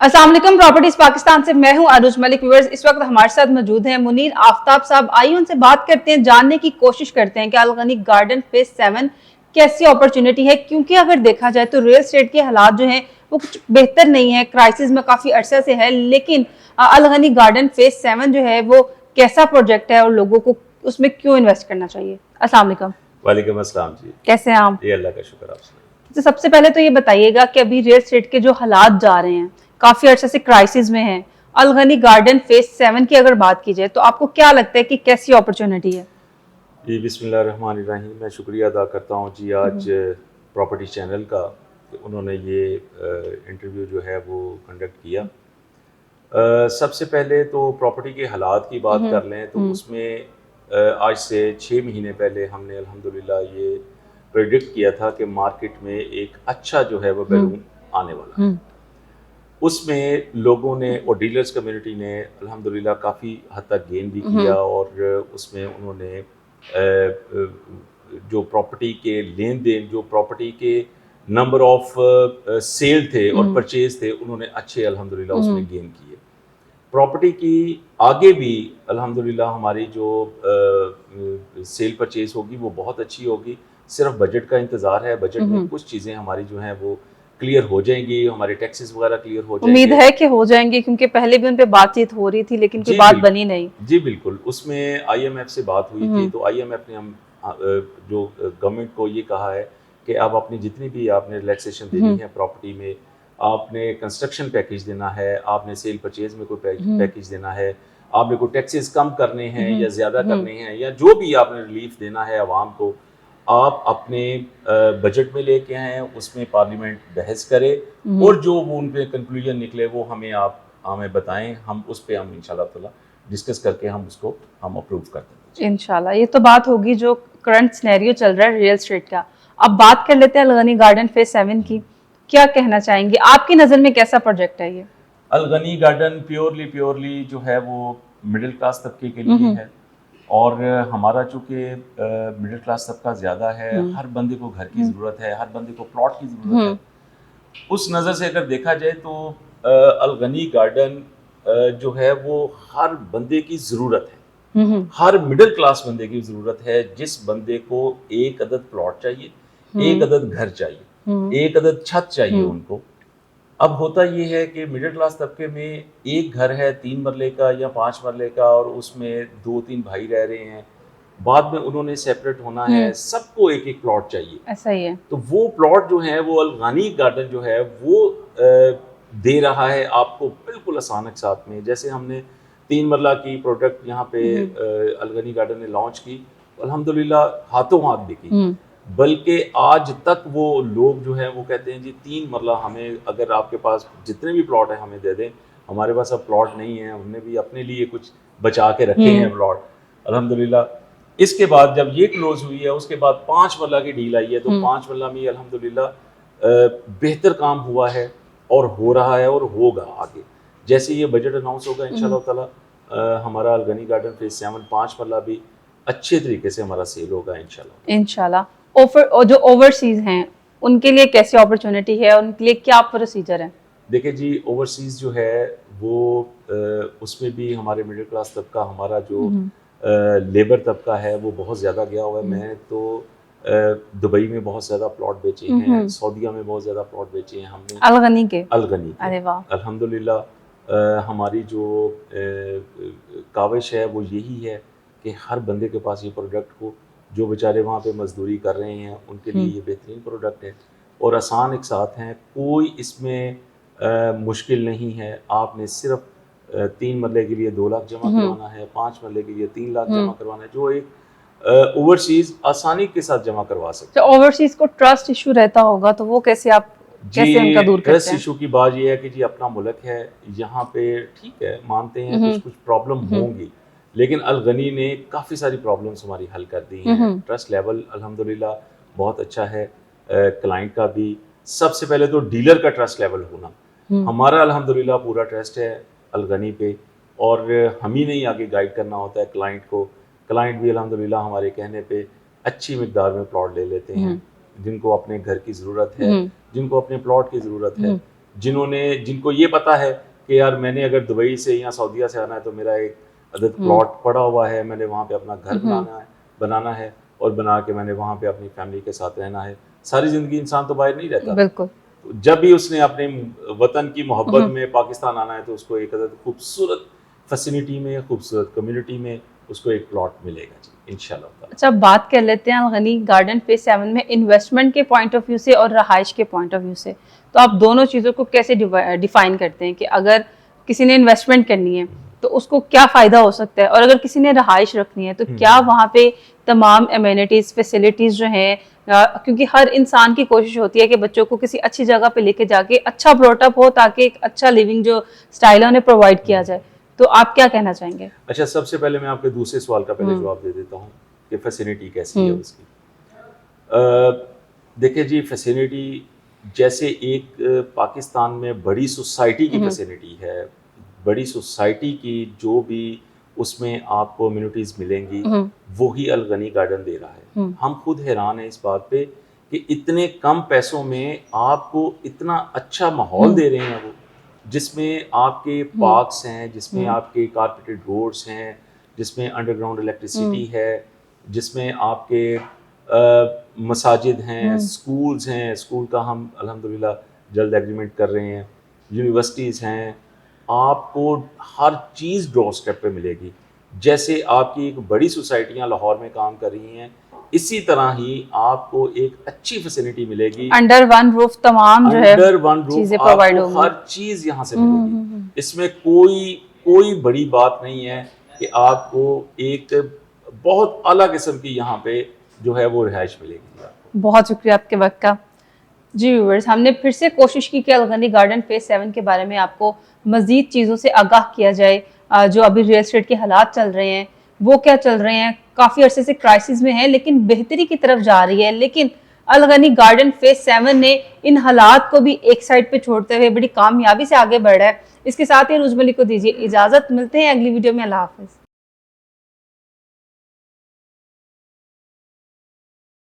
अस्सलाम वालेकुम, प्रॉपर्टीज पाकिस्तान से मैं हूं अरूज मलिक। व्यूअर्स, इस वक्त हमारे साथ मौजूद हैं मुनीर आफ्ताब साहब। आइए उनसे बात करते हैं, जानने की कोशिश करते हैं कि अल गनी गार्डन फेज 7 कैसी अपॉर्चुनिटी है। क्योंकि अगर देखा जाए तो रियल एस्टेट के हालात जो हैं वो कुछ बेहतर नहीं है, क्राइसिस में काफी अरसे से है। लेकिन अल गनी गार्डन फेज 7 जो है वो कैसा प्रोजेक्ट है और लोगों को उसमें क्यों इन्वेस्ट करना चाहिए? अस्सलाम वालेकुम। वालेकुम अस्सलाम जी, कैसे हैं आप? ये अल्लाह का शुक्र आप सुनाइए। तो सबसे पहले तो ये बताइएगा कि अभी रियल एस्टेट के जो हालात जा रहे हैं काफी अर्से से क्राइसिस में हैं, अल गनी गार्डन फेज 7 की अगर बात की जाए तो आपको क्या लगता है कि कैसी अपॉर्चुनिटी है? जी बिस्मिल्लाहिर्रहमानिर्रहीम, मैं शुक्रिया अदा करता हूँ जी आज प्रॉपर्टी चैनल का कि उन्होंने ये इंटरव्यू जो है वो कंडक्ट किया। सबसे पहले तो प्रॉपर्टी के हालात की बात कर लें तो उसमें आज से 6 महीने पहले हमने अल्हम्दुलिल्लाह ये प्रेडिक्ट किया था कि मार्केट में एक अच्छा जो है वो बैलून आने वाला है। उसमें लोगों ने और डीलर्स कम्युनिटी ने अल्हम्दुलिल्लाह काफ़ी हद तक गेन भी किया और उसमें उन्होंने जो प्रॉपर्टी के लेन देन, जो प्रॉपर्टी के नंबर ऑफ सेल थे और परचेज थे, उन्होंने अच्छे अल्हम्दुलिल्लाह उसमें गेन किए। प्रॉपर्टी की आगे भी अल्हम्दुलिल्लाह हमारी जो सेल परचेज होगी वो बहुत अच्छी होगी। सिर्फ बजट का इंतज़ार है, बजट में कुछ चीज़ें हमारी जो हैं वो क्लियर हो जाएंगी, हमारे टैक्सेस वगैरह क्लियर हो जाएंगे। उम्मीद है कि हो जाएंगे, क्योंकि पहले भी उन पे बातचीत हो रही थी लेकिन कोई बात बनी नहीं। जी बिल्कुल, उसमें आईएमएफ से बात हुई थी तो आईएमएफ ने हम जो गवर्नमेंट को ये कहा है कि आप अपनी जितनी भी आपने रिलैक्सेशन देनी है प्रॉपर्टी में, आपने कंस्ट्रक्शन पैकेज देना है, आपने सेल परचेज में कोई पैकेज देना है, आपने कोई टैक्सेस कम करने हैं या ज़्यादा करने हैं, या जो भी आपने रिलीफ देना है आवाम को, आप अपने बजट में लेके आएँ, उसमें पार्लियामेंट बहस करे और जो वो उन पे कंक्लूजन निकले वो हमें बताएं। हम उस पे हम इंशाल्लाह ताला डिस्कस करके हम उसको अप्रूव कर देंगे इंशाल्लाह। ये तो बात होगी जो करंट सिनेरियो चल रहा है रियल एस्टेट का। अब बात कर लेते हैं अल गनी गार्डन फेज 7 की। क्या कहना चाहेंगे, आपकी नज़र में कैसा प्रोजेक्ट है ये? अल गनी गार्डन प्योरली जो है वो मिडिल क्लास तबके के लिए है और हमारा चूँकि मिडिल क्लास तबका ज़्यादा है, हर बंदे को घर की ज़रूरत है, हर बंदे को प्लॉट की ज़रूरत है। उस नज़र से अगर देखा जाए तो अल गनी गार्डन जो है वो हर बंदे की ज़रूरत है, हर मिडिल क्लास बंदे की ज़रूरत है। जिस बंदे को एक अदद प्लॉट चाहिए, एक अदद घर चाहिए, एक अदद छत चाहिए उनको। अब होता ये है कि मिडिल क्लास तबके में एक घर है 3 मरले का या 5 मरले का और उसमें 2-3 भाई रह रहे हैं, बाद में उन्होंने सेपरेट होना है, सबको एक एक प्लॉट चाहिए। ऐसा ही है। तो वो प्लॉट जो है वो अल गनी गार्डन जो है वो दे रहा है आपको बिल्कुल आसान के साथ में। जैसे हमने 3 मरला की प्रोडक्ट यहाँ पे अल गनी गार्डन ने लॉन्च की, अल्हम्दुलिल्लाह हाथों हाथ बिकी। बल्कि आज तक वो लोग जो हैं वो कहते हैं जी 3 मरला हमें, अगर आपके पास जितने भी प्लॉट हैं हमें दे दें। हमारे पास अब प्लॉट नहीं है, हमने भी अपने लिए कुछ बचा के रखे हैं प्लॉट अल्हम्दुलिल्लाह। इसके बाद जब ये क्लोज हुई है उसके बाद 5 मरला की डील आई है, तो 5 मरला में अल्हम्दुलिल्लाह बेहतर काम हुआ है और हो रहा है और होगा आगे। जैसे ये बजट अनाउंस होगा इंशाल्लाह ताला हमारा अल गनी गार्डन फेज 7 5 मरला भी अच्छे तरीके से हमारा सेल होगा इंशाल्लाह। और जो ओवरसीज हैं उनके लिए कैसी अपॉर्चुनिटी है, उनके लिए क्या प्रोसीजर है? देखिए जी, ओवरसीज जो है वो उसमें भी हमारे मिडिल क्लास तबका, हमारा जो लेबर तबका है वो बहुत ज़्यादा गया हुआ है। मैं तो दुबई में बहुत ज़्यादा प्लॉट बेचे हैं, सऊदीया में बहुत ज़्यादा प्लॉट बेचे हैं हमने अल गनी के। अरे वाह, अल्हम्दुलिल्लाह। हमारी जो काविश है वो यही है कि हर बंदे के पास ये प्रोडक्ट हो। जो बेचारे वहाँ पे मजदूरी कर रहे हैं उनके लिए ये बेहतरीन प्रोडक्ट है और आसान एक साथ हैं, कोई इसमें मुश्किल नहीं है। आपने सिर्फ 3 मरले के लिए 2 लाख जमा करवाना है, 5 मरले के लिए 3 लाख जमा करवाना है, जो एक ओवरसीज आसानी के साथ जमा करवा सकते हैं। ओवरसीज को ट्रस्ट इशू रहता होगा तो वो कैसे उनका दूर करते हैं? ट्रस्ट इशू की बात ये है कि जी अपना मुल्क है, यहाँ पे ठीक है मानते हैं कुछ प्रॉब्लम होंगी, लेकिन अल गनी ने काफ़ी सारी प्रॉब्लम्स हमारी हल कर दी हैं। ट्रस्ट लेवल अल्हम्दुलिल्लाह बहुत अच्छा है, क्लाइंट का भी। सबसे पहले तो डीलर का ट्रस्ट लेवल होना, हमारा अल्हम्दुलिल्लाह पूरा ट्रस्ट है अल गनी पे और हम ही नहीं आगे गाइड करना होता है क्लाइंट को। क्लाइंट भी अल्हम्दुलिल्लाह हमारे कहने पे अच्छी मिकदार में प्लॉट ले लेते हैं, जिनको अपने घर की ज़रूरत है, जिनको अपने प्लॉट की ज़रूरत है, جن کو یہ پتا ہے کہ یار میں نے اگر دبئی سے یا سعودیہ سے آنا ہے تو میرا ایک عدد پلاٹ پڑا ہوا ہے, میں نے وہاں پہ اپنا گھر بنانا ہے اور بنا کے میں نے وہاں پہ اپنی فیملی کے ساتھ رہنا ہے. ساری زندگی انسان تو باہر نہیں رہتا, بالکل. جب بھی اس نے اپنے وطن کی محبت میں پاکستان آنا ہے تو اس کو ایک عدد خوبصورت فیسلٹی میں, خوبصورت کمیونٹی میں اس کو ایک پلاٹ ملے گا جی انشاءاللہ. اچھا, بات کر لیتے ہیں الغنی گارڈن فیز 7 میں انویسٹمنٹ کے پوائنٹ آف ویو سے اور رہائش کے پوائنٹ آف ویو سے, تو آپ دونوں چیزوں کو کیسے ڈیفائن کرتے ہیں کہ اگر کسی نے انویسٹمنٹ کرنی ہے تو اس کو کیا فائدہ ہو سکتا ہے, اور اگر کسی نے رہائش رکھنی ہے تو کیا وہاں پہ تمام ایمینٹیز فیسلٹیز جو ہیں, کیونکہ ہر انسان کی کوشش ہوتی ہے کہ بچوں کو کسی اچھی جگہ پہ لے کے جا کے اچھا بروٹ اپ ہو تاکہ ایک اچھا لیونگ جو اسٹائل ہے انہیں پرووائڈ کیا جائے, تو آپ کیا کہنا چاہیں گے؟ اچھا, سب سے پہلے میں آپ کے دوسرے سوال کا پہلے جواب دے دیتا ہوں کہ فیسلٹی کیسی ہے اس کی. دیکھیں جی, فیسلٹی جیسے ایک پاکستان میں بڑی سوسائٹی کی فیسلٹی ہے, بڑی سوسائٹی کی جو بھی اس میں آپ کو امینٹیز ملیں گی وہی الغنی گارڈن دے رہا ہے. ہم خود حیران ہیں اس بات پہ کہ اتنے کم پیسوں میں آپ کو اتنا اچھا ماحول دے رہے ہیں وہ, جس میں آپ کے پارکس ہیں, جس میں آپ کے کارپیٹڈ روڈس ہیں, جس میں انڈر گراؤنڈ الیکٹریسٹی ہے, جس میں آپ کے مساجد ہیں, اسکولز ہیں, اسکول کا ہم الحمدللہ جلد ایگریمنٹ کر رہے ہیں, یونیورسٹیز ہیں, آپ کو ہر چیز ڈور اسٹیپ پہ ملے گی. جیسے آپ کی ایک بڑی سوسائٹیاں لاہور میں کام کر رہی ہیں, اسی طرح ہی آپ کو ایک اچھی فیسلٹی ملے گی, انڈر ون روف تمام جو ہے انڈر ون روف چیزیں آپ پرووائڈ کو ہوں گی, ہر چیز یہاں سے ملے گی. اس میں کوئی بڑی بات نہیں ہے کہ آپ کو ایک بہت اعلیٰ قسم کی یہاں پہ جو ہے وہ رہائش ملے گی. بہت شکریہ آپ کے وقت کا. جی ویورز, ہم نے پھر سے کوشش کی کہ الغنی گارڈن فیز 7 کے بارے میں آپ کو مزید چیزوں سے آگاہ کیا جائے. جو ابھی ریل اسٹیٹ کے حالات چل رہے ہیں وہ کیا چل رہے ہیں, کافی عرصے سے کرائسس میں ہیں لیکن بہتری کی طرف جا رہی ہے, لیکن الغنی گارڈن فیز 7 نے ان حالات کو بھی ایک سائڈ پہ چھوڑتے ہوئے بڑی کامیابی سے آگے بڑھ رہا ہے. اس کے ساتھ ہی عروج ملک کو دیجیے اجازت, ملتے ہیں اگلی ویڈیو میں. اللہ حافظ.